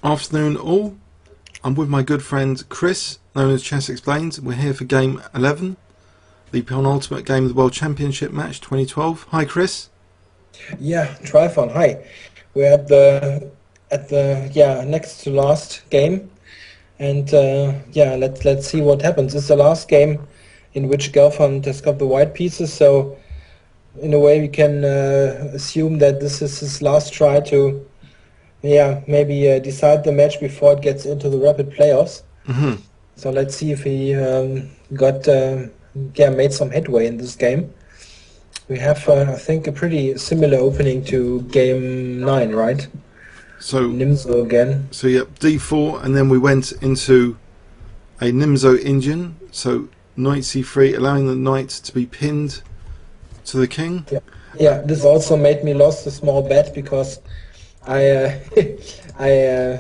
Afternoon all. I'm with my good friend Chris, known as Chess Explained. We're here for game 11, the penultimate game of the World Championship match 2012. Hi Chris. Yeah, Triathlon. Hi. We're at the next to last game, and yeah, let's see what happens. It's the last game in which Gelfand has got the white pieces, so in a way we can assume that this is his last try to maybe decide the match before it gets into the rapid playoffs. hmm So let's see if he got made some headway in this game. We have, I think, a pretty similar opening to game 9, right? So, Nimzo again. yep, D4, and then we went into a Nimzo Indian. So knight C3, allowing the knight to be pinned to the king. Yeah, this also made me lost a small bet because I I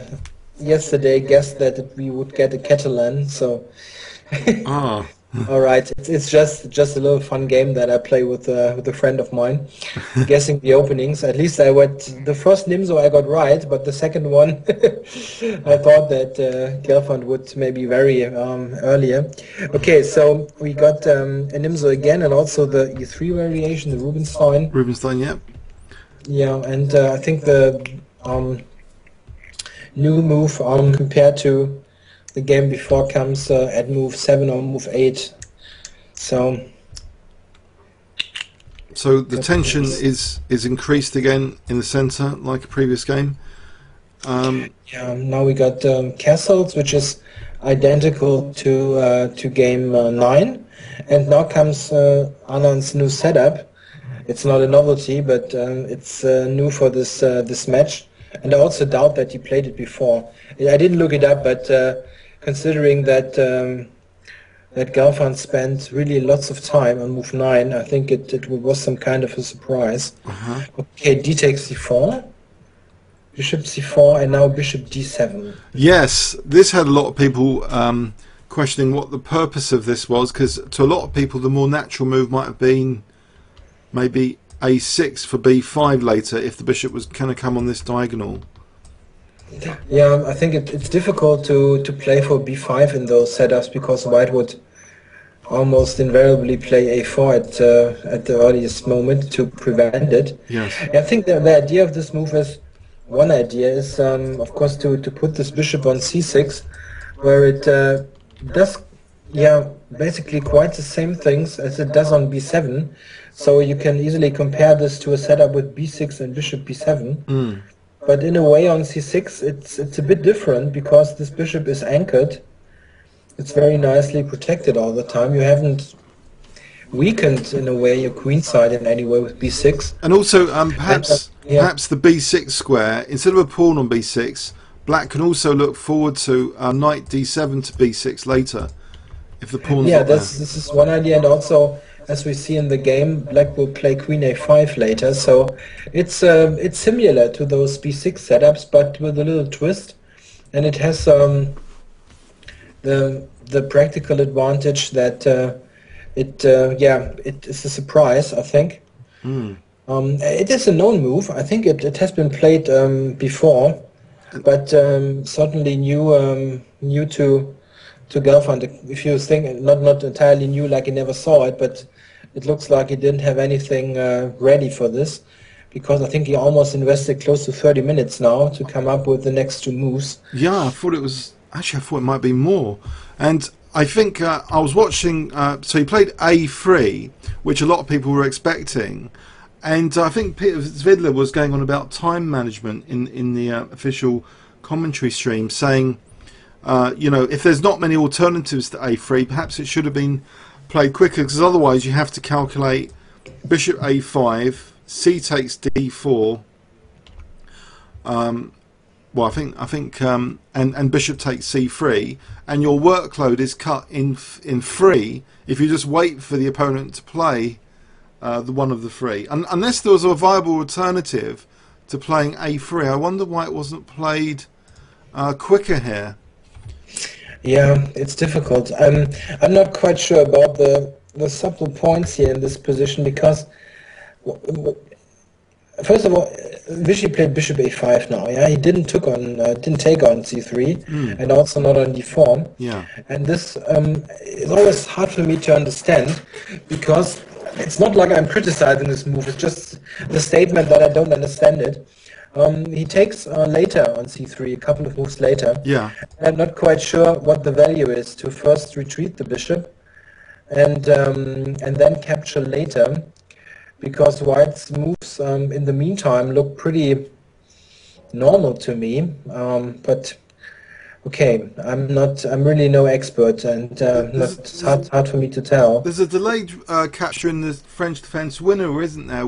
yesterday guessed that we would get a Catalan. So Ah, all right, it's just a little fun game that I play with a friend of mine, guessing the openings. At least I went the first Nimzo I got right, but the second one I thought that Gelfand would maybe vary earlier. Okay, so we got a Nimzo again, and also the E3 variation, the Rubinstein. Rubinstein, yep. Yeah, and I think the new move compared to the game before comes at move 7 or move 8. So The tension is increased again in the centre, like a previous game. yeah, now we got castles, which is identical to game 9, and now comes Anand's new setup. It's not a novelty, but it's new for this match, and I also doubt that he played it before. I didn't look it up, but considering that that Gelfand spent really lots of time on move 9, I think it was some kind of a surprise. Uh-huh. Okay, d takes c4, bishop c4, and now bishop d7. Yes, this had a lot of people questioning what the purpose of this was, because to a lot of people the more natural move might have been maybe a6 for b5 later if the bishop was going to come on this diagonal. Yeah, I think it's difficult to play for b5 in those setups because white would almost invariably play a4 at the earliest moment to prevent it. Yes. I think the idea of this move is, one idea is of course to put this bishop on c6, where it does basically quite the same things as it does on b7. So you can easily compare this to a setup with b6 and bishop b7. Mm. But in a way on c6 it's a bit different because this bishop is anchored. It's very nicely protected all the time. You haven't weakened in a way your queen side in any way with b6. And also perhaps Yeah. the b6 square, instead of a pawn on b6, black can also look forward to knight d7 to b6 later if the pawn's Yeah, not there. this is one idea, and also as we see in the game, black will play queen a5 later, so it's similar to those b6 setups, but with a little twist, and it has the practical advantage that it is a surprise, I think. Mm. It is a known move. I think it has been played before, but certainly new to Gelfand. If you think not entirely new, like he never saw it, but it looks like he didn't have anything ready for this, because I think he almost invested close to 30 minutes now to come up with the next two moves. Yeah, I thought it might be more. And I think I was watching, so he played A3, which a lot of people were expecting. And I think Peter Zvidler was going on about time management in the official commentary stream, saying, if there's not many alternatives to A3, perhaps it should have been played quicker, because otherwise you have to calculate bishop A5, C takes D4. Well, I think, and bishop takes c3, and your workload is cut in three if you just wait for the opponent to play the one of the three. Unless there was a viable alternative to playing a3, I wonder why it wasn't played quicker here. Yeah, it's difficult. I'm not quite sure about the subtle points here in this position, because First of all, Vichy played bishop a5 now. Yeah, he didn't take on c3, and also not on d4. Yeah. And this is always hard for me to understand, because it's not like I'm criticizing this move. It's just the statement that I don't understand it. He takes later on c3, a couple of moves later. Yeah. I'm not quite sure what the value is to first retreat the bishop and then capture later, because White's moves in the meantime look pretty normal to me. But okay, I'm really no expert, and it's hard for me to tell. There's a delayed capture in the French defence winner, isn't there?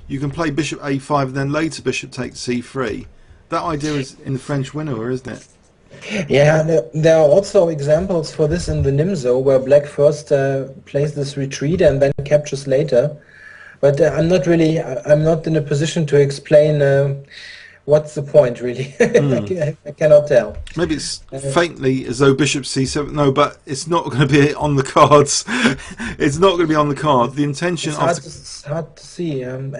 You can play bishop a5 and then later bishop takes c3. That idea is in the French winner, isn't it? Yeah, there are also examples for this in the Nimzo, where Black first plays this retreat and then captures later. But I'm not in a position to explain what's the point, really. I cannot tell. Maybe it's faintly as though bishop c7. No, but it's not going to be on the cards. It's not going to be on the card. The intention. It's hard to see. And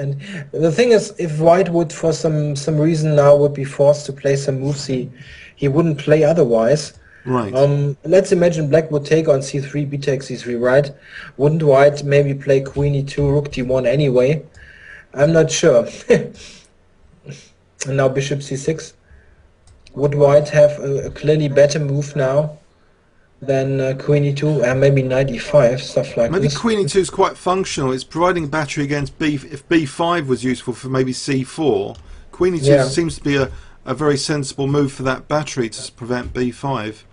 the thing is, if White would, for some reason now, would be forced to play some moves he wouldn't play otherwise. Right. Let's imagine Black would take on c3, b takes c3, right? Wouldn't White maybe play queen e2, rook d1 anyway? I'm not sure. And now bishop c6. Would White have a clearly better move now than queen e2, and maybe knight e5, stuff like maybe this? Maybe queen e2 is quite functional. It's providing a battery against b. If b5 was useful for maybe c4, queen e2 seems to be a very sensible move for that battery to prevent b5.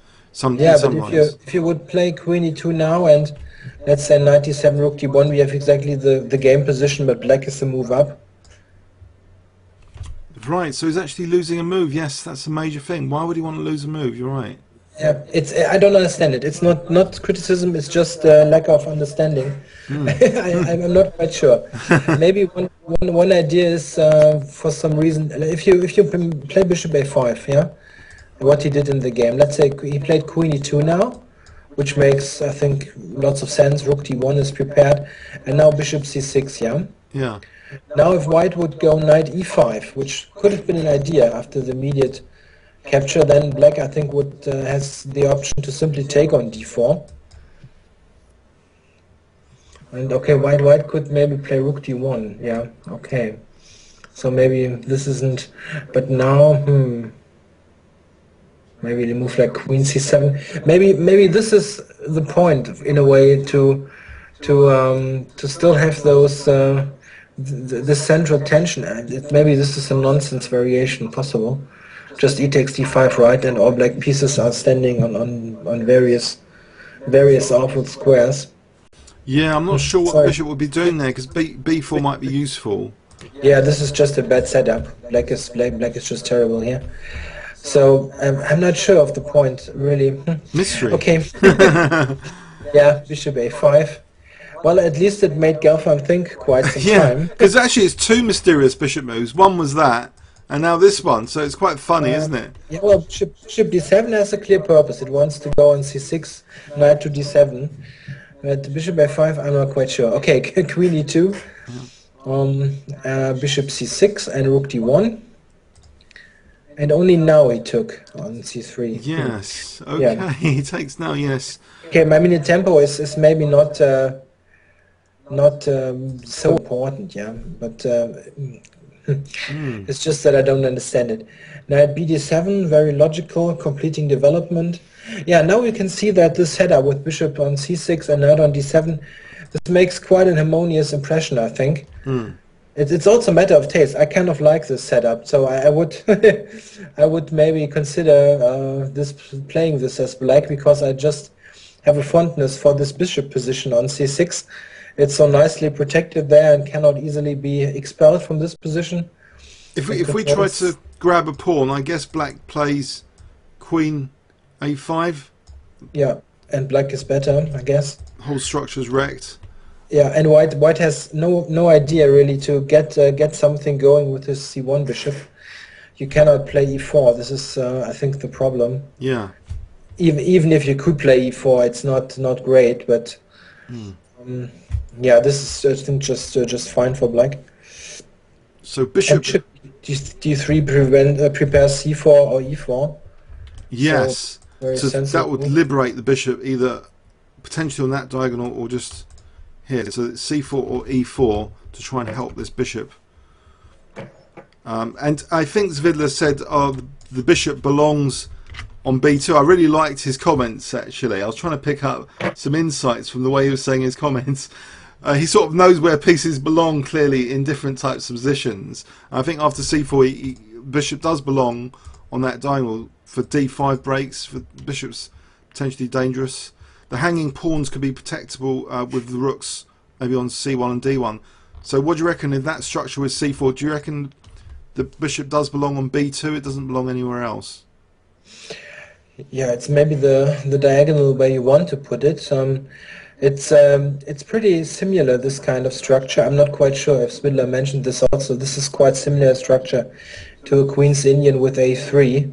But if you would play queen e2 now and let's say knight e7, rook d1, we have exactly the game position, but Black is the move up. Right, so he's actually losing a move. Yes, that's a major thing. Why would he want to lose a move? You're right. Yeah, I don't understand it. It's not criticism. It's just lack of understanding. I'm not quite sure. Maybe one idea is for some reason, if you play bishop a5, yeah, what he did in the game. Let's say he played queen e2 now, which makes, I think, lots of sense. Rook d1 is prepared, and now bishop c6, yeah. Yeah. Now if White would go knight e5, which could have been an idea after the immediate capture, then Black, I think, has the option to simply take on d4. And okay, White could maybe play rook d1. Yeah, okay. So maybe this isn't. But now, maybe they move like queen c7. Maybe this is the point in a way to still have those the central tension. And maybe this is a nonsense variation possible. Just e takes d5, right, and all black pieces are standing on various awful squares. Yeah, I'm not sure what bishop would be doing there, because b4 might be useful. Yeah, this is just a bad setup. Black is just terrible here. So I'm not sure of the point, really. Mystery. Okay. Yeah, bishop a5. Well, at least it made Gelfand think quite some time. Because actually it's two mysterious bishop moves. One was that, and now this one. So it's quite funny, isn't it? Yeah, well, bishop d7 has a clear purpose. It wants to go on c6, knight to d7. But bishop a5, I'm not quite sure. Okay, queen e2, bishop c6, and rook d1. And only now he took on c3. Yes. Okay. He takes now. Yes. Okay, my minute tempo is maybe not so important. Yeah, but it's just that I don't understand it. Knight bd7, very logical, completing development. Yeah, now we can see that this setup with bishop on c6 and knight on d7, this makes quite an harmonious impression, I think. It's also a matter of taste. I kind of like this setup, so I would I would maybe consider playing this as black, because I just have a fondness for this bishop position on c6. It's so nicely protected there and cannot easily be expelled from this position. If we try to grab a pawn, I guess black plays queen a5. Yeah, and black is better, I guess. Whole structure's wrecked. Yeah, and white has no idea really to get something going with his c1 bishop. You cannot play e4. This is I think the problem. Yeah. Even if you could play e4, it's not great. But yeah, this is I think just fine for black. So bishop. And should d3 prepare c4 or e4. Yes. Very So sensible. that would liberate the bishop either potentially on that diagonal or just here. So it's c4 or e4 to try and help this bishop. And I think Zvidler said the bishop belongs on b2. I really liked his comments, actually. I was trying to pick up some insights from the way he was saying his comments. He sort of knows where pieces belong clearly in different types of positions. I think after c4, bishop does belong on that diagonal for d5 breaks, for bishops potentially dangerous. The hanging pawns could be protectable with the rooks maybe on c1 and d1. So what do you reckon in that structure with c4? Do you reckon the bishop does belong on b2? It doesn't belong anywhere else? Yeah, it's maybe the diagonal where you want to put it. It's pretty similar, this kind of structure. I'm not quite sure if Zvidler mentioned this also. This is quite similar structure to a Queen's Indian with a3,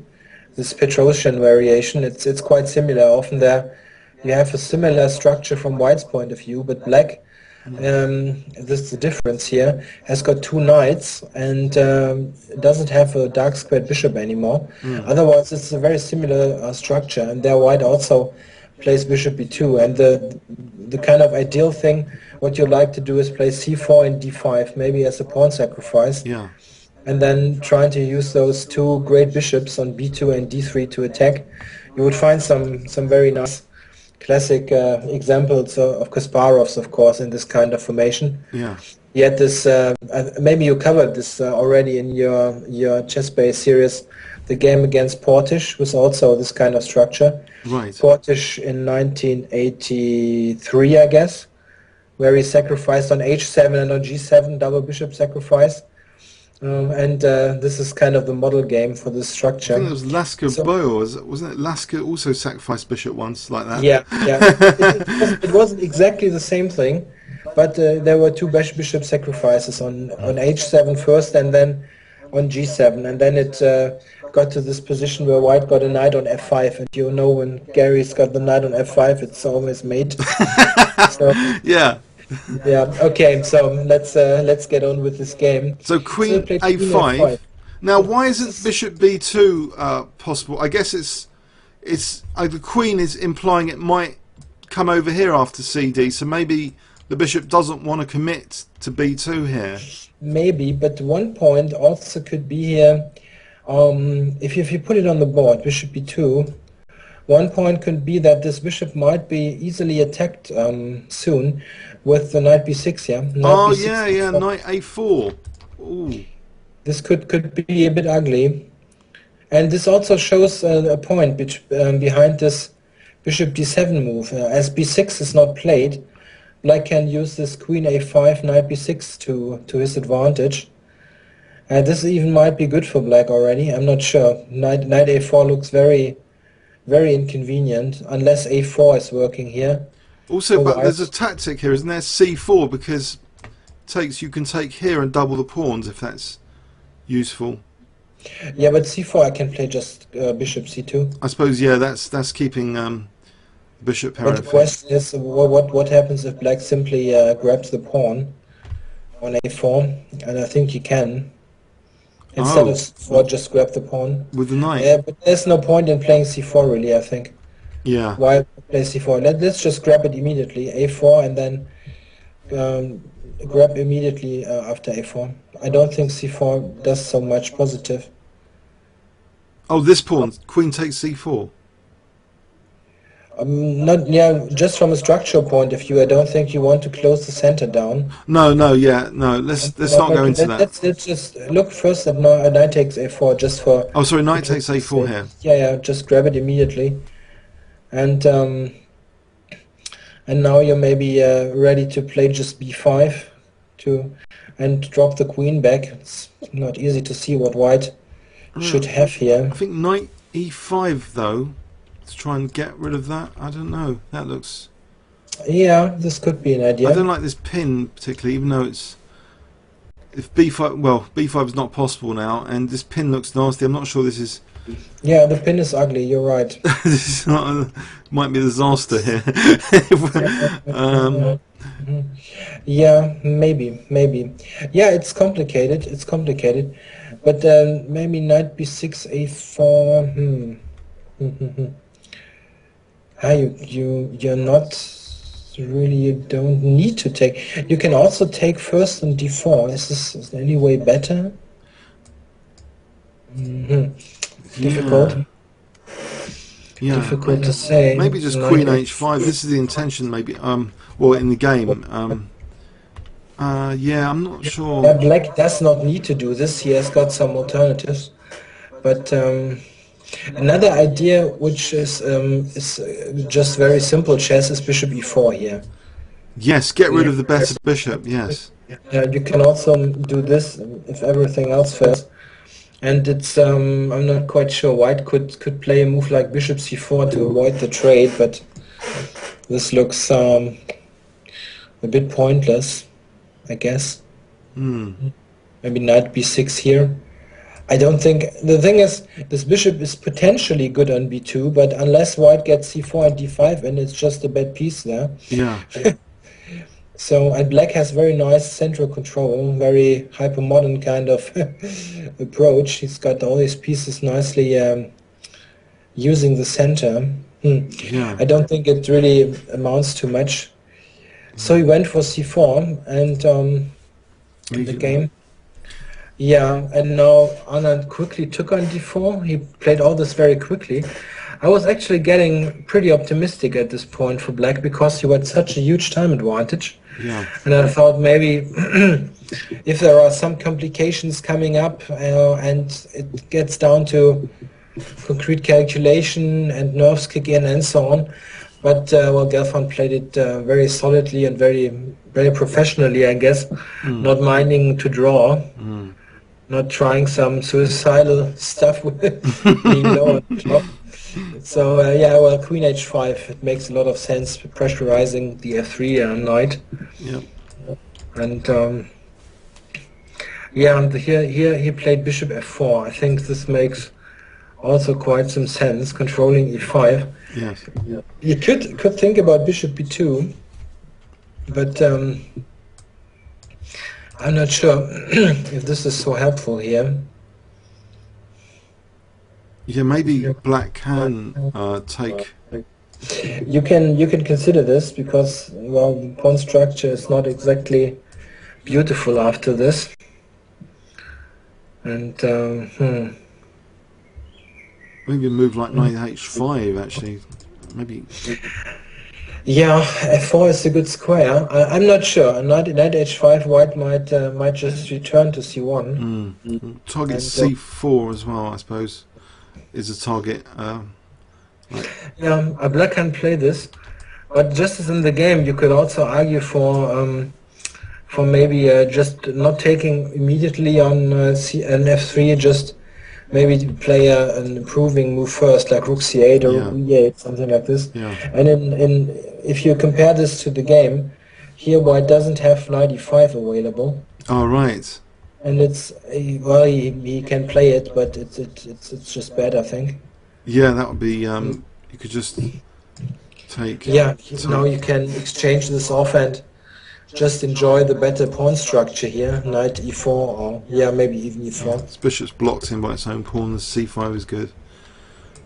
this Petrosian variation. It's quite similar. Often there you have a similar structure from White's point of view, but Black, this is the difference here, has got two knights and doesn't have a dark squared bishop anymore. Otherwise it's a very similar structure, and there White also plays bishop b2, and the kind of ideal thing what you like to do is play c4 and d5, maybe as a pawn sacrifice, and then trying to use those two great bishops on b2 and d3 to attack. You would find some very nice classic examples of Kasparov's, of course, in this kind of formation. Yet this maybe you covered this already in your chess-based series. The game against Portisch was also this kind of structure. Portisch in 1983, I guess, where he sacrificed on h7 and on g7, double bishop sacrifice. And this is kind of the model game for this structure. I think it was Lasker Boyle, wasn't it? Lasker also sacrificed bishop once like that. Yeah. It wasn't exactly the same thing, but there were two bishop sacrifices on h7 first and then on g7, and then it got to this position where White got a knight on f5, and you know when Gary's got the knight on f5, it's always mate. So, yeah. Okay. So let's get on with this game. So Queen a5. Now, why isn't Bishop b2 possible? I guess it's the Queen is implying it might come over here after cd. So maybe the Bishop doesn't want to commit to b2 here. Maybe, but one point also could be here. If you put it on the board, Bishop b2. One point could be that this bishop might be easily attacked soon with the knight b6, knight a4. Ooh. This could be a bit ugly. And this also shows a point behind this bishop d7 move. As b6 is not played, Black can use this queen a5, knight b6 to his advantage. And this even might be good for Black already, I'm not sure. Knight a4 looks very inconvenient, unless a4 is working here. Also, but there's a tactic here, isn't there? c4, because you can take here and double the pawns if that's useful. Yeah, but c4 I can play just bishop c2. I suppose, yeah, that's keeping bishop pair. But the question is, what happens if Black simply grabs the pawn on a4? And I think he can. Instead of c4, just grab the pawn. With the knight? Yeah, but there's no point in playing c4 really, I think. Yeah. Why play c4? Let's just grab it immediately, a4, and then grab immediately after a4. I don't think c4 does so much positive. Oh, this pawn, queen takes c4. Just from a structural point of view, I don't think you want to close the center down. No. Let's not go into that. Let's just look first at knight takes a4, just for. Oh, sorry, knight takes a4 here. Yeah, just grab it immediately, and now you're maybe ready to play just b5, and drop the queen back. It's not easy to see what White should have here. I think knight e5 though. To try and get rid of that, I don't know. That looks. Yeah, this could be an idea. I don't like this pin particularly, even though it's. If b5, well, b5 is not possible now, and this pin looks nasty. I'm not sure this is. Yeah, the pin is ugly. You're right. This is not might be a disaster here. Yeah, maybe. Yeah, it's complicated. It's complicated, but maybe knight b6, a4. You're not really. You don't need to take. You can also take first on d4. Is any way better? Difficult. Yeah. Yeah, Difficult to say. maybe just Knight queen h5. This is the intention, maybe. Well, in the game. Yeah, I'm not Yeah, sure. Black does not need to do this. He has got some alternatives, but another idea, which is just very simple chess, is bishop e4 here. Yes, get rid Yeah. of the better bishop. Yes. You can also do this if everything else fails. And it's I'm not quite sure. White could play a move like bishop c4 to avoid the trade, but this looks a bit pointless, I guess. Maybe knight b6 here. I don't think the thing is this bishop is potentially good on b2, but unless white gets c4 and d5, and it's just a bad piece there. Yeah. So, and black has very nice central control, very hyper-modern kind of approach. He's got all these pieces nicely using the center. Yeah. I don't think it really amounts to much. So he went for c4 and in the game. Yeah, and now Anand quickly took on d4. He played all this very quickly. I was actually getting pretty optimistic at this point for black because he had such a huge time advantage. Yeah. And I thought maybe if there are some complications coming up and it gets down to concrete calculation and nerves kick in and so on. But well, Gelfand played it very solidly and very professionally, I guess, not minding to draw, not trying some suicidal stuff with being low on top. So yeah, well, queen h5, it makes a lot of sense, pressurizing the f3 knight. Yep. And yeah, and here he played bishop f4. I think this makes also quite some sense, controlling e5. Yes. You could think about bishop b2, but I'm not sure if this is so helpful here. Yeah, maybe black can take. You can consider this because, well, the pawn structure is not exactly beautiful after this. And Maybe a move like knight h5 actually. Maybe. yeah, f4 is a good square. I'm not sure. Knight h5, white might just return to c1. Target And, c4 as well, I suppose, is a target. Yeah, a black can play this, but just as in the game, you could also argue for maybe just not taking immediately on an f3, just maybe play an improving move first, like rook c8 or e8, something like this. Yeah. And if you compare this to the game, here white doesn't have knight e5 available. Oh, right. And it's well, he can play it, but it's just bad, I think. Yeah, that would be. You could just take. Yeah, now you can exchange this off and just enjoy the better pawn structure here. Knight e4, or yeah, maybe even e4. This bishop's blocked in by its own pawn. The c5 is good.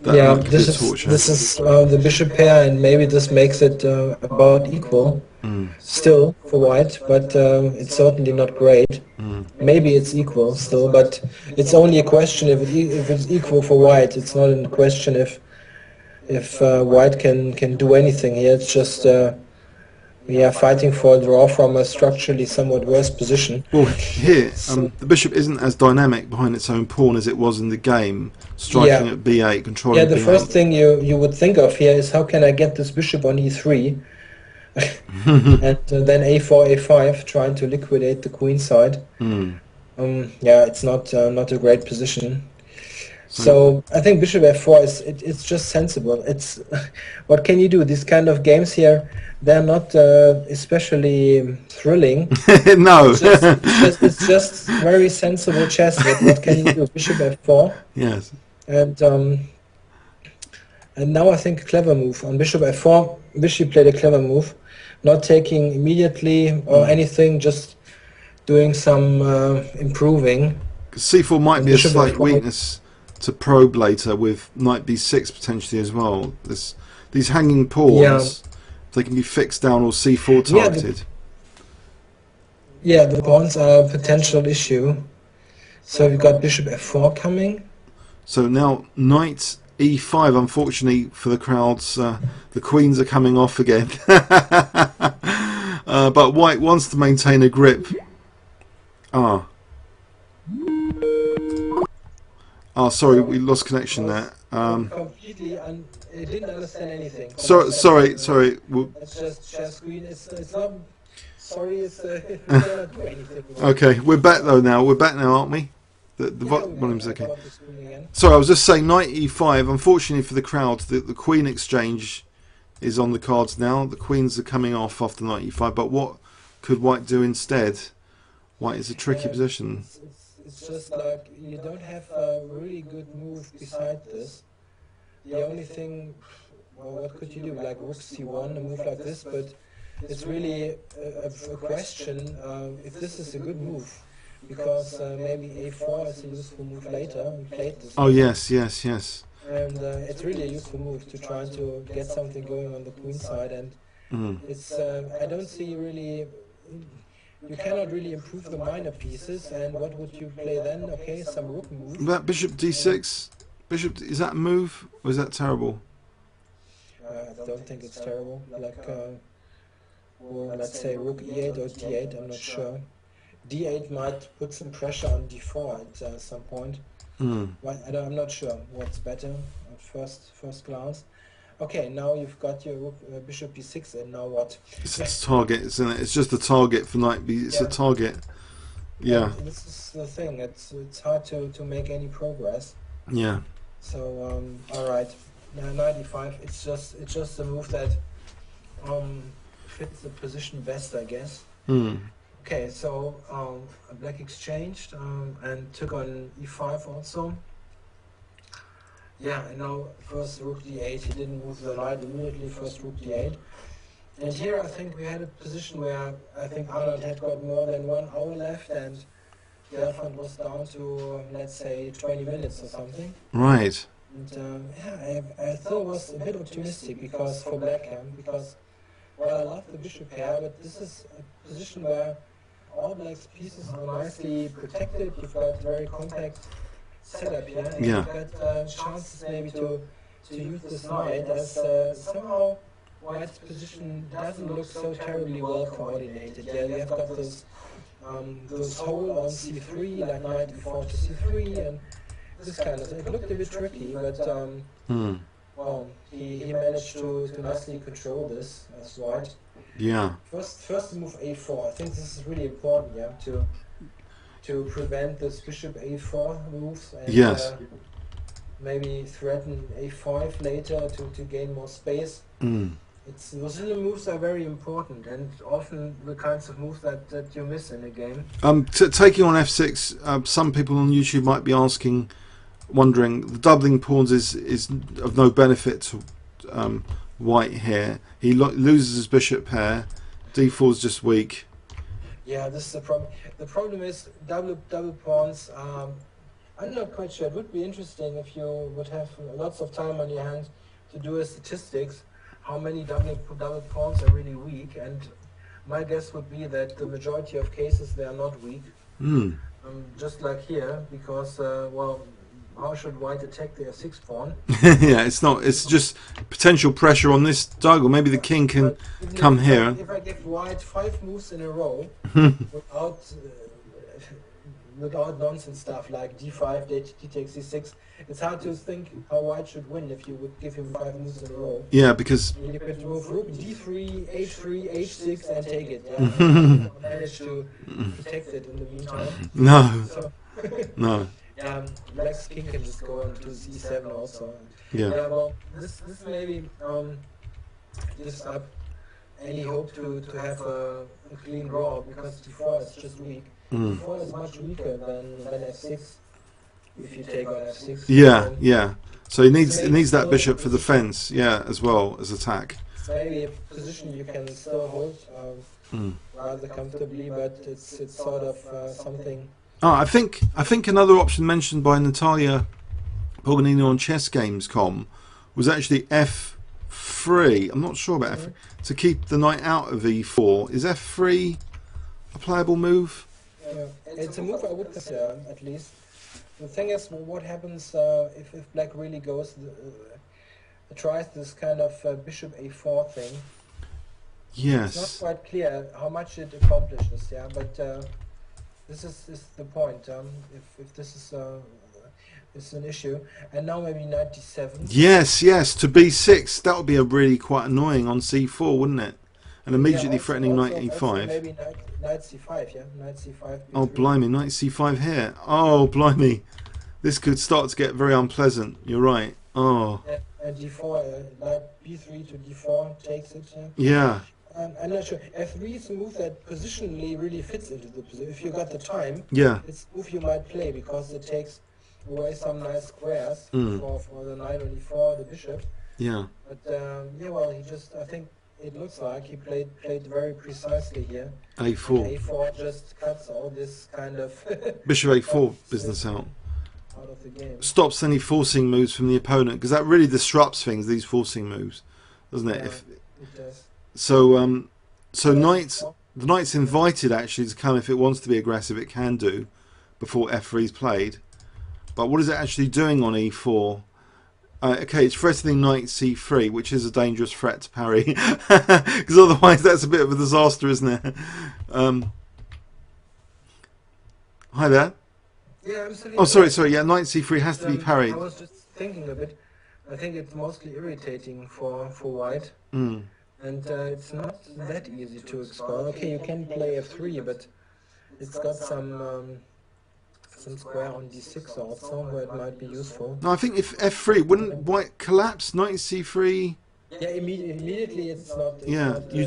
Yeah, this is the bishop pair, and maybe this makes it about equal. Still for white, but it's certainly not great. Maybe it's equal still, but it's only a question if it's equal for white. It's not a question if white can do anything here. It's just we are fighting for a draw from a structurally somewhat worse position. Well, here the bishop isn't as dynamic behind its own pawn as it was in the game, striking at b8, controlling. Yeah, the b8. first thing you would think of here is how can I get this bishop on e3, and then a4, a5, trying to liquidate the queen side. Yeah, it's not a great position. So I think bishop f4 it's just sensible. It's what can you do? These kind of games here, they're not especially thrilling. No, it's just very sensible chess. What can you do? Bishop f4. Yes. And now I think a clever move on bishop f4. Vishy played a clever move, not taking immediately or anything, just doing some improving. C4 might And be a bishop slight f5. weakness to probe later with knight b6 potentially as well. These hanging pawns, they can be fixed down or c4 targeted. Yeah, the pawns are a potential issue. So we've got bishop f4 coming. So now knight e5, unfortunately for the crowds, the queens are coming off again. But white wants to maintain a grip. Sorry, we lost connection there. Completely, I didn't understand anything. Sorry. It's just share screen. It's not. Sorry, we cannot do anything. Okay, we're back though now. We're back now, aren't we? The volume's okay. Sorry, I was just saying knight e5. Unfortunately for the crowd, the queen exchange is on the cards now. The queens are coming off after knight e5. But what could white do instead? White is a tricky position. It's just like you don't have a really good move beside this. The only thing, well, what could you do? Like rook c1, a move like this, but it's really a question if this is a good move, because maybe a4 is a useful move later. We played this. Oh yes. And it's really a useful move to try to get something going on the queen side, and it's I don't see really. You cannot really improve the minor pieces, and what would you play then? Okay, some rook move. That bishop d6, bishop, is that a move or is that terrible? I don't think it's terrible. Like, or let's say rook e8 or d8. I'm not sure. d8 might put some pressure on d4 at some point. But I'm not sure what's better at first glance. Okay, now you've got your bishop b6, and now what? It's a target, isn't it? It's just a target for knight b. It's a target. Yeah. This is the thing. It's hard to make any progress. Yeah. So all right, now knight e5. It's just a move that fits the position best, I guess. Okay, so black exchanged and took on e5 also. Yeah, and now first rook d8, he didn't move the knight immediately, first rook d8. And here I think we had a position where I think Anand had got more than 1 hour left, and Gelfand was down to, let's say, 20 minutes or something. Right. And yeah, I thought it was a bit optimistic because for Blackham, because, well, I love the bishop pair, but this is a position where all black's pieces are nicely protected. You've got very compact setup here, and you've got chances maybe to use this knight as somehow white's position doesn't look so terribly well coordinated. Yeah, you have got this hole on c3, like knight e4 to c3, and this kind of thing. It looked a bit tricky, but well, he managed to nicely control this as white. Yeah. First move a4. I think this is really important, yeah, to prevent this bishop a4 moves, and maybe threaten a5 later to gain more space. Those little moves are very important, and often the kinds of moves that you miss in a game. Taking on f6, some people on YouTube might be wondering, the doubling pawns is of no benefit to white here. He loses his bishop pair, d4 is just weak. Yeah, this is the problem. The problem is double pawns. I'm not quite sure. It would be interesting if you would have lots of time on your hands to do a statistics, how many double pawns are really weak, and my guess would be that the majority of cases they are not weak. Just like here, because well, how should white attack the f6 pawn? Yeah, it's not. It's just potential pressure on this diagonal. Maybe the king can come here. If I give white 5 moves in a row without nonsense stuff like d5, d takes c6, it's hard to think how white should win if you would give him 5 moves in a row. Yeah, because you could move rook d3, h3, h6, and take it. Yeah, manage to protect it in the meantime. No, so, no. Black's king can just go on to c7 also. Yeah. Well, this maybe gives up any hope to have a clean draw, because d4 is just weak. d4 is much weaker than f6 if you take on f6. Yeah. So he needs that bishop for defense, yeah, as well as attack. maybe a position you can still hold rather comfortably, but it's sort of something. Oh, I think another option mentioned by Natalia Pogonino on ChessGames.com was actually F3. I'm not sure about F3. To keep the knight out of E4. Is F3 a playable move? It's a move I would consider, at least. The thing is, what happens if black really goes tries this kind of bishop a4 thing? Yes. It's not quite clear how much it accomplishes, yeah, but this is the point. If this is an issue, and now maybe 97. Yes, to B6, that would be a really quite annoying on C4, wouldn't it? And immediately threatening knight E5. Maybe knight C5, yeah, knight C5. B3. Oh blimey, knight C5 here. Oh blimey, this could start to get very unpleasant. You're right. Oh. And D4, knight B3 to D4 takes it. Yeah. I'm not sure. F3 is a move that positionally really fits into the position. If you got the time, yeah, it's a move you might play because it takes away some nice squares for the knight on E4, the bishop. Yeah. But yeah, well, I think it looks like he played very precisely here. A4. And A4 just cuts all this kind of bishop A4 business out of the game. Stops any forcing moves from the opponent, because that really disrupts things. These forcing moves, doesn't it? Yeah, it does. So the knight's invited actually to come if it wants to be aggressive. It can do before F3 is played. But what is it actually doing on E4? Okay, it's threatening knight C3, which is a dangerous threat to parry, because otherwise that's a bit of a disaster, isn't it? Hi there. Yeah, absolutely. Oh, sorry. Yeah, knight C3 has to be parried. I was just thinking a bit. I think it's mostly irritating for white, Mm. and it's not that easy to exploit. Okay, you can play F3, but it's got some square on D6 also, where it might be useful. No, I think if F3 wouldn't white collapse, knight C3. Yeah, immediately it's not. You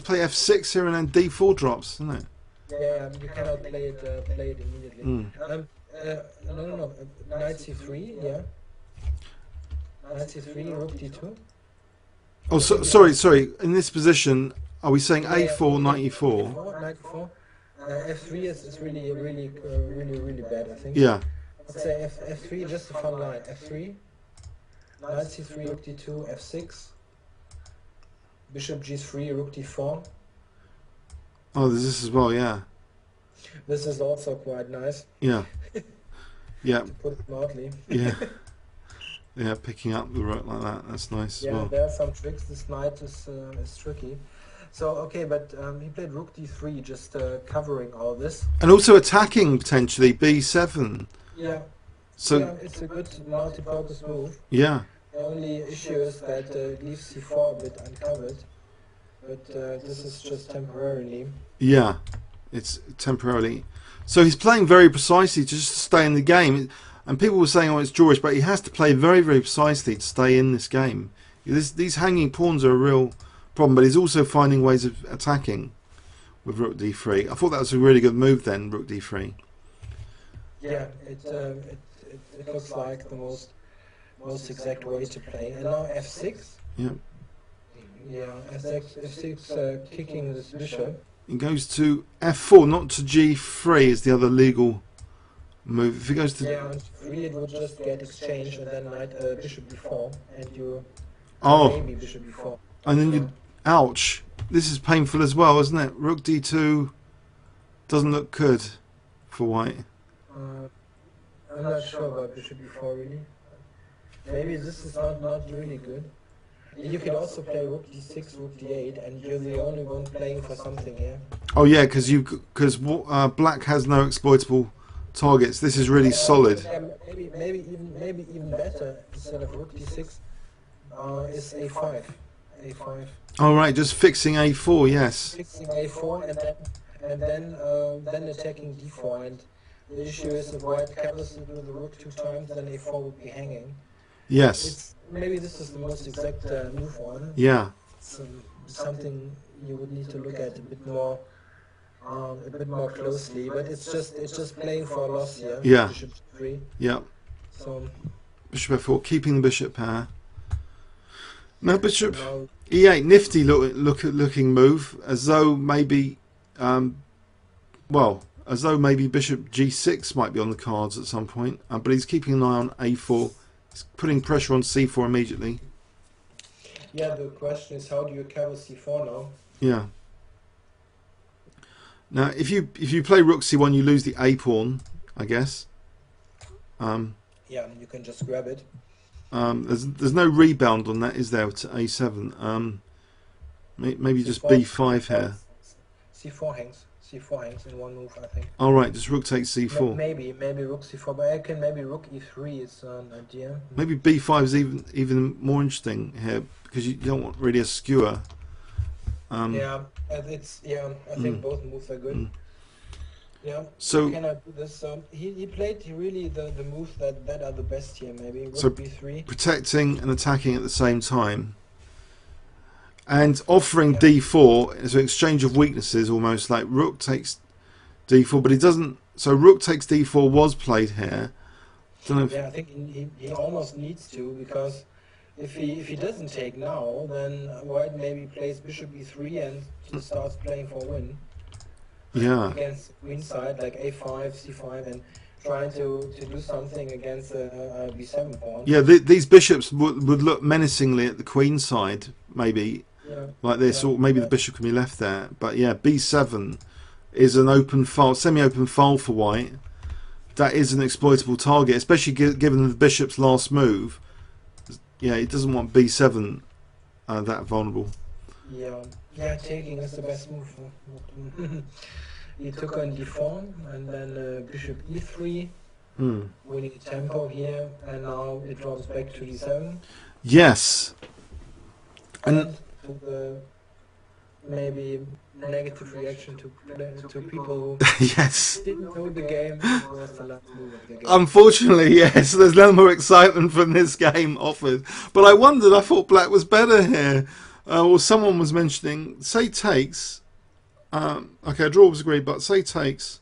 play F6 here and then D4 drops, isn't it? Yeah, you cannot play it immediately. Mm. No. Knight C3, yeah. Knight C3, Rook D2. Oh, sorry. In this position, are we saying A4, knight E4? Knight E4. F3 is really bad, I think. Yeah. Let's say F3, just a fun line. F3, Knight C3, Rook D2, F6, Bishop G3, Rook D4. Oh, there's this as well, yeah. This is also quite nice. Yeah. Yeah. To put it mildly. Yeah. Yeah, picking up the rook like that, that's nice as well. Yeah, there are some tricks. This knight is tricky. So, okay, but he played Rook D3, just covering all this. And also attacking, potentially, B7. Yeah. So, yeah, it's a good multi-purpose move. Yeah. The only issue is that it leaves C4 a bit uncovered. But this is just temporarily. Yeah, it's temporarily. So he's playing very precisely just to stay in the game. And people were saying, oh, it's drawish, but he has to play very, very precisely to stay in this game. These hanging pawns are a real problem, but he's also finding ways of attacking with Rook D3. I thought that was a really good move then, Rook D3. Yeah, it looks like the most exact way to play. And now F6. Yeah. Yeah, F6 kicking this bishop. It goes to F4, not to G3 is the other legal move. If it goes to... Yeah, really it would just get exchange and then knight bishop b4 and you... Oh. Maybe bishop b4. And then you... Ouch. This is painful as well, isn't it? Rook D2 doesn't look good for white. I'm not sure about bishop b4 really. Maybe this is not really good. You could also play Rook D6, Rook D8, and you're the only one playing for something here. Oh yeah, because black has no exploitable targets. This is really solid. Maybe even better instead of Rook D6 is A5. A5. Oh right, just fixing A4, yes. Fixing A4 and then attacking D4. And the issue is if white covers it with the Rook 2 times, then A4 would be hanging. Yes. Maybe this is the most exact move on. Yeah. It's something you would need to look at a bit more closely. But it's just playing for a loss here. Yeah. Bishop 3. Yeah. So bishop F4, keeping the bishop pair. No, bishop Now, e8, nifty looking move, as though maybe, well, as though maybe bishop g6 might be on the cards at some point. But he's keeping an eye on a4. He's putting pressure on c4 immediately. yeah, the question is how do you cover c4 now? Yeah. Now, if you play rook c1, you lose the a pawn, I guess. Yeah, you can just grab it. There's no rebound on that, is there, to a7? Maybe just b5 here. c4 hangs. C4 hangs in one move, I think. All right, just rook takes c4. Maybe rook c4, but I can maybe rook e3 is an idea. Maybe b5 is even more interesting here because you don't want really a skewer. Yeah, it's I think both moves are good. Yeah. So can I do this? He played really the moves that are the best here. Maybe rook so b3. Protecting and attacking at the same time, and offering d4 as an exchange of weaknesses, almost like rook takes d4, but he doesn't. So rook takes d4 was played here. Don't know if, I think he almost needs to, because if he doesn't take now, then white maybe plays bishop e3 and starts playing for win. Yeah. Against queen side, like a5, c5, and trying to do something against a b7 pawn. Yeah, these bishops would look menacingly at the queen side, maybe like this, or maybe the bishop can be left there. But yeah, b7 is an open file, semi-open file for white. That is an exploitable target, especially given the bishop's last move. Yeah, it doesn't want b7 that vulnerable. Yeah, taking is the best move. He took on d4 and then bishop e3, winning tempo here, and now it drops back to d7. Yes. And to the maybe negative reaction to people who yes, didn't know the game. It was the last move of the game. Unfortunately, yes, there's no more excitement from this game offered. But I wondered, I thought black was better here. Or someone was mentioning, say takes. Okay, a draw was agreed, but say takes.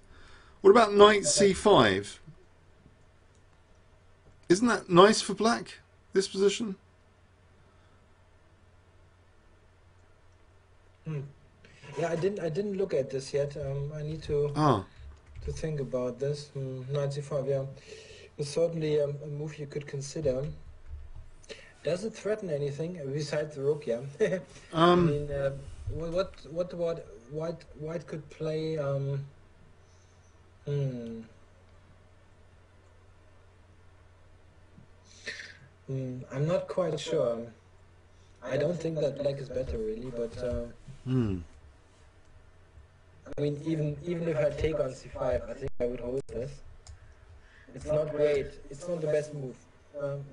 What about knight c5? Isn't that nice for black, this position? Yeah, I didn't look at this yet. I need to think about this. Knight c5, yeah, it's certainly a move you could consider. Does it threaten anything besides the rook? Yeah. I mean, what white could play? I'm not quite sure. I don't think that black is better really, but I mean, even if I take on c5, I think I would hold this. It's not great. It's not the best move.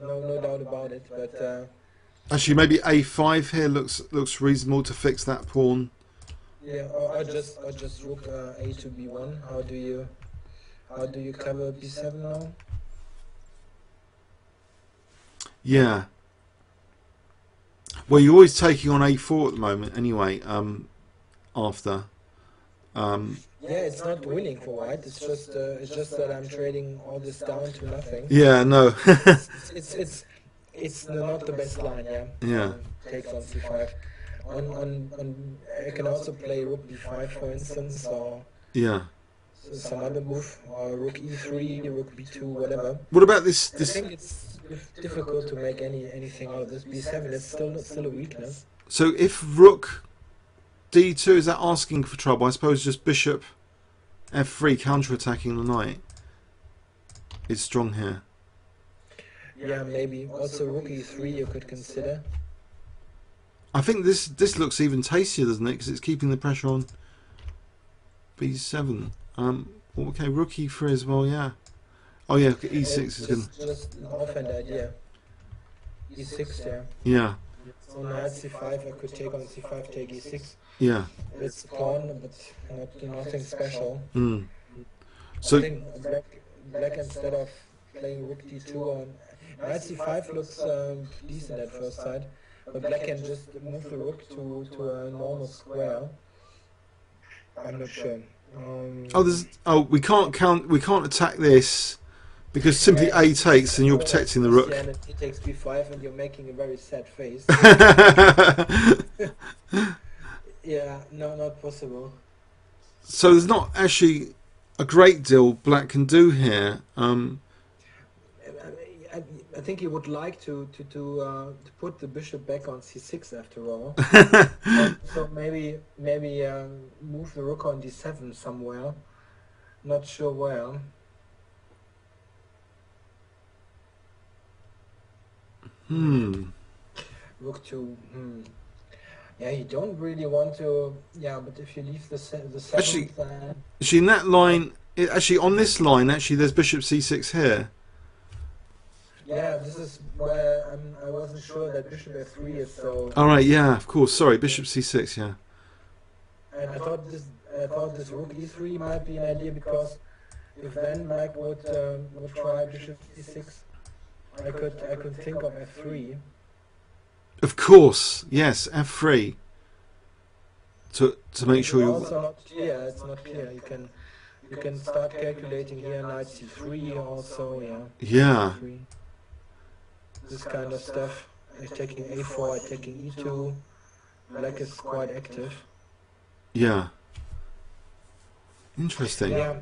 No doubt about it. But actually, maybe a5 here looks reasonable to fix that pawn. Yeah, or just rook a to b1. How do you cover b7 now? Yeah. Well, you're always taking on a4 at the moment, anyway. After. Yeah, it's not winning for white. It's just that I'm trading all this down to nothing. Yeah, no. it's not the best line. Yeah. Yeah. Takes on c5. On I can also play rook b5, for instance, or some other move, or rook e3, rook b2, whatever. What about this? I think it's difficult to make anything out of this. b7 is still a weakness. So if rook d2, is that asking for trouble? I suppose just bishop f3 counter-attacking the knight is strong here. Yeah, maybe. Also rook e3 you could consider. I think this looks even tastier, doesn't it? Because it's keeping the pressure on b7. Okay, rook e3 as well, yeah. Oh yeah, e6 is good. Just an offhand idea. e6, yeah. Yeah. So knight c5, I could take on c5, take e6. Yeah. It's a pawn, but nothing special. So I think black instead of playing rook d2 on knight c5 looks decent at first sight, but black can just move the rook to a normal square. I'm not sure. we can't attack this Because simply Yeah, A takes and you're protecting the rook. yeah, and he takes b5, and you're making a very sad face. Yeah, no, not possible. So there's not actually a great deal black can do here. I think he would like to put the bishop back on c6 after all. So maybe move the rook on d7 somewhere. Not sure where. Rook to. Yeah, you don't really want to. Yeah, but if you leave the Actually, seventh, then actually, in that line, actually on this line, actually, there's bishop c6 here. yeah, this is why I wasn't sure that bishop f3 is so. All right, yeah, of course. Sorry, bishop c6. Yeah. And I thought this rook e3 might be an idea, because if then black would try bishop e6, I could think of f3. Of course, yes, f3. To make sure It's you're. also not clear. It's not clear. You can start calculating here knight c3 also. Yeah. Yeah. C3. This kind of stuff. Taking a4, taking e2. Black is quite active. Yeah. Interesting. Yeah.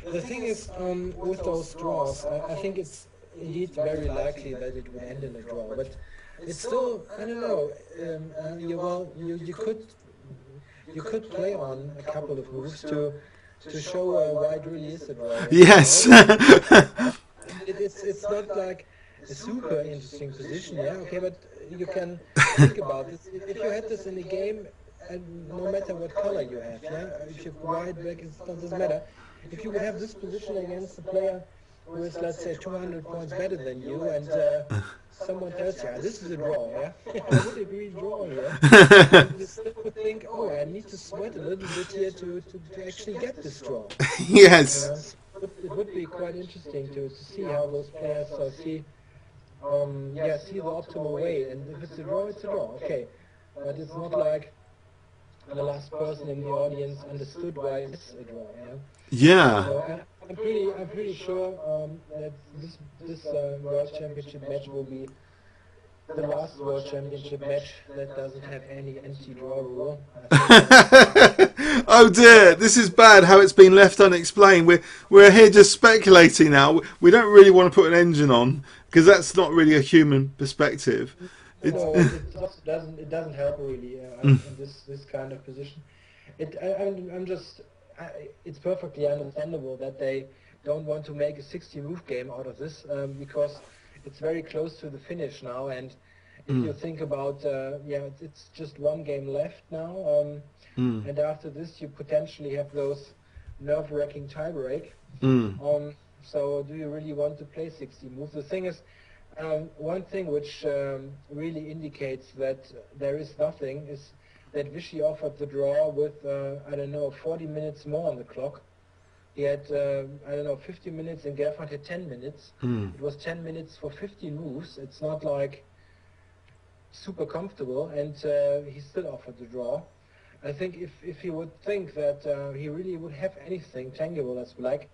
The thing is, with those draws, I think it's indeed very likely that it will end in a draw. But it's still, I don't know. You could play on a couple of moves to show why it really is a draw. Yes. It's not like a super interesting position, yeah. Okay, but you can think about this. If you had this in a game, and no matter what color you have, yeah, if you're white, black, it doesn't matter. If you would have this position against a player who is, let's say, 200 points better than you, and someone tells you, this is a draw, yeah, I would agree, draw here. And you still would think, oh, I need to sweat a little bit here to actually get this draw. Yes. It would be quite interesting to see how those players see the optimal way. And if it's a draw, it's a draw, okay. But it's not like the last person in the audience understood why it's a draw, yeah. Yeah. So I'm pretty sure that this World Championship match will be the last World Championship match that doesn't have any anti-draw rule. Oh dear, this is bad how it's been left unexplained. We're here just speculating now. We don't really want to put an engine on, because that's not really a human perspective. No, it doesn't help really in this kind of position. It's perfectly understandable that they don't want to make a 60-move game out of this, because it's very close to the finish now. And if you think about, it's just one game left now, and after this you potentially have those nerve-wracking tiebreak. So do you really want to play 60 moves? The thing is, one thing which really indicates that there is nothing is that Vichy offered the draw with, 40 minutes more on the clock. He had, 50 minutes, and Gelfand had 10 minutes. It was 10 minutes for 15 moves. It's not like super comfortable, and he still offered the draw. I think if he would think that he really would have anything tangible as black,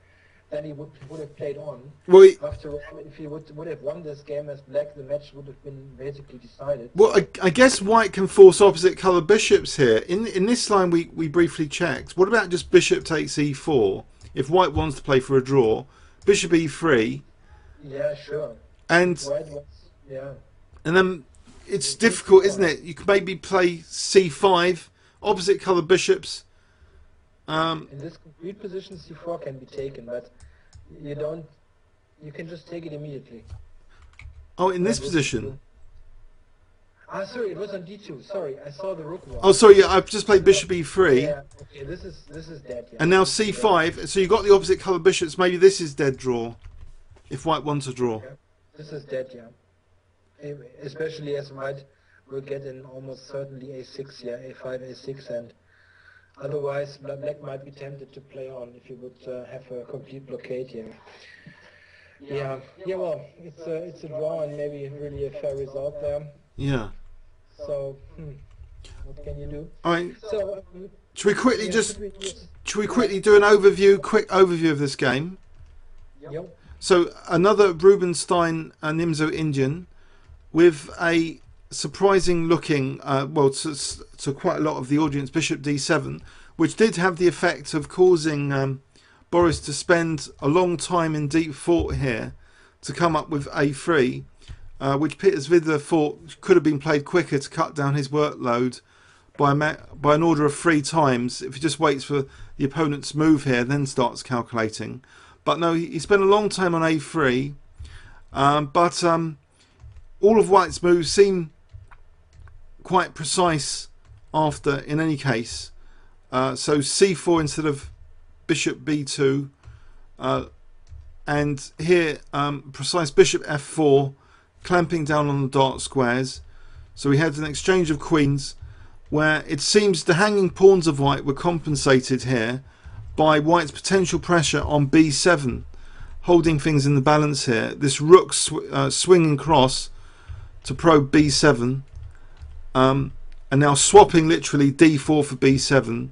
then he would have played on. Well, after all, if he would have won this game as black, the match would have been basically decided. Well, I guess white can force opposite colour bishops here. In this line we briefly checked. What about just bishop takes e4? If white wants to play for a draw, bishop e3. Yeah, sure. And and then it's difficult, isn't it? You can maybe play c5, opposite colour bishops. In this complete position, c4 can be taken, but you can just take it immediately. Oh, in this position? Sorry, it was on d2. Sorry, I saw the rook one. Oh, sorry, yeah, I've just played bishop e3. Yeah, okay, this is dead. Yeah. And now c5, so you've got the opposite colour bishops. Maybe this is dead draw, if white wants a draw. Yeah, this is dead, yeah. Especially as white will get in almost certainly a6, yeah, a5, a6, and otherwise black might be tempted to play on if you would have a complete blockade here. Yeah, well, it's a draw and maybe really a fair result there. Yeah. So, what can you do? All right. So, should we quickly do an overview, quick overview of this game? Yep. So another Rubinstein Nimzo Indian with a surprising looking, well, to quite a lot of the audience, Bishop D7, which did have the effect of causing Boris to spend a long time in deep thought here to come up with A3, which Peter Svidler thought could have been played quicker to cut down his workload by an order of 3 times. If he just waits for the opponent's move here, then starts calculating. But no, he spent a long time on A3, but all of White's moves seem quite precise after, in any case. So C4 instead of Bishop B2, and here precise Bishop F4, clamping down on the dark squares. So we had an exchange of queens where it seems the hanging pawns of White were compensated here by White's potential pressure on B7, holding things in the balance here. This rook swinging cross to probe B7, and now swapping literally D4 for B7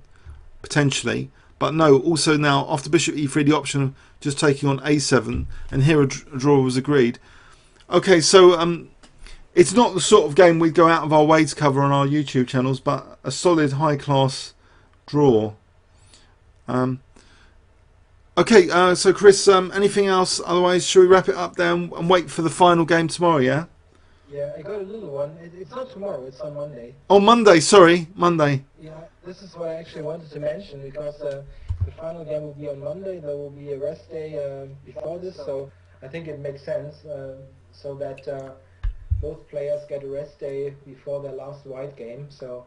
potentially, but no, also now after Bishop E3 the option of just taking on A7, and here a draw was agreed. Okay, so it's not the sort of game we'd go out of our way to cover on our YouTube channels, but a solid high-class draw. Okay, so Chris, anything else? Otherwise, should we wrap it up there and wait for the final game tomorrow, yeah? Yeah, I got a little one. It's not tomorrow, it's on Monday. Oh, Monday, sorry, Monday. Yeah, this is what I actually wanted to mention, because the final game will be on Monday. There will be a rest day before this, so I think it makes sense so that both players get a rest day before their last White game. So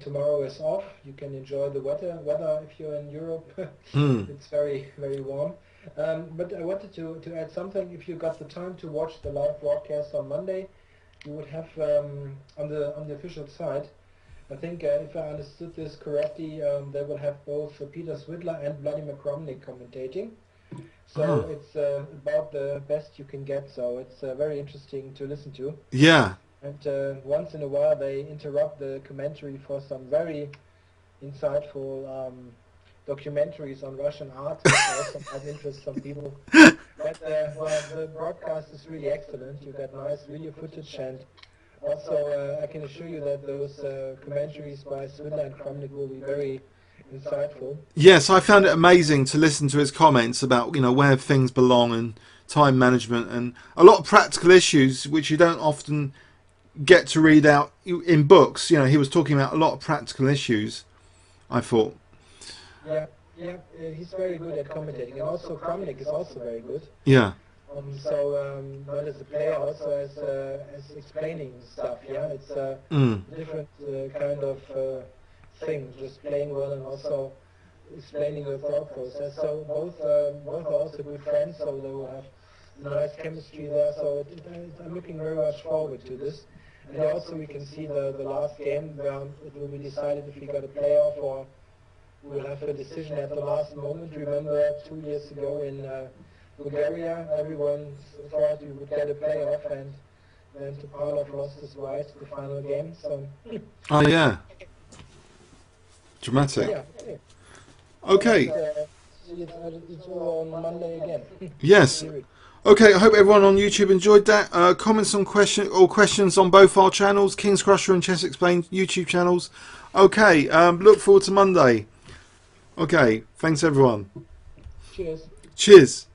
tomorrow is off. You can enjoy the weather if you're in Europe. It's very, very warm. But I wanted to add something. If you got the time to watch the live broadcast on Monday, you would have on the official site, I think if I understood this correctly, they will have both Peter Svidler and Vladimir Kramnik commentating. So it's about the best you can get. So it's very interesting to listen to. Yeah. And once in a while they interrupt the commentary for some very insightful documentaries on Russian art, which also might interest some people. But well, the broadcast is really excellent. You got nice video footage, and also I can assure you that those commentaries by Svidler and Kramnik will be very insightful. Yes, I found it amazing to listen to his comments about, you know, where things belong and time management and a lot of practical issues which you don't often get to read out in books. You know, he was talking about a lot of practical issues, I thought. Yeah, he's very good at commentating, and also Kramnik is also very good. Yeah. Not as a player, also as explaining stuff. Yeah, it's a different kind of thing, just playing well and also explaining the thought process. So both are also good friends, so they will have nice chemistry there. So I'm looking very much forward to this. And also we can see the last game where it will be decided if we got a playoff or we'll have a decision at the last moment. Remember 2 years ago in Bulgaria, everyone thought we would get a playoff, and then Topalov lost his right to the final game. So. Oh yeah. Dramatic. Yeah. Okay. It's all on Monday again. Yes. Okay, I hope everyone on YouTube enjoyed that. Comments on questions on both our channels, King's Crusher and Chess Explained YouTube channels. Okay, look forward to Monday. Okay, thanks everyone. Cheers. Cheers.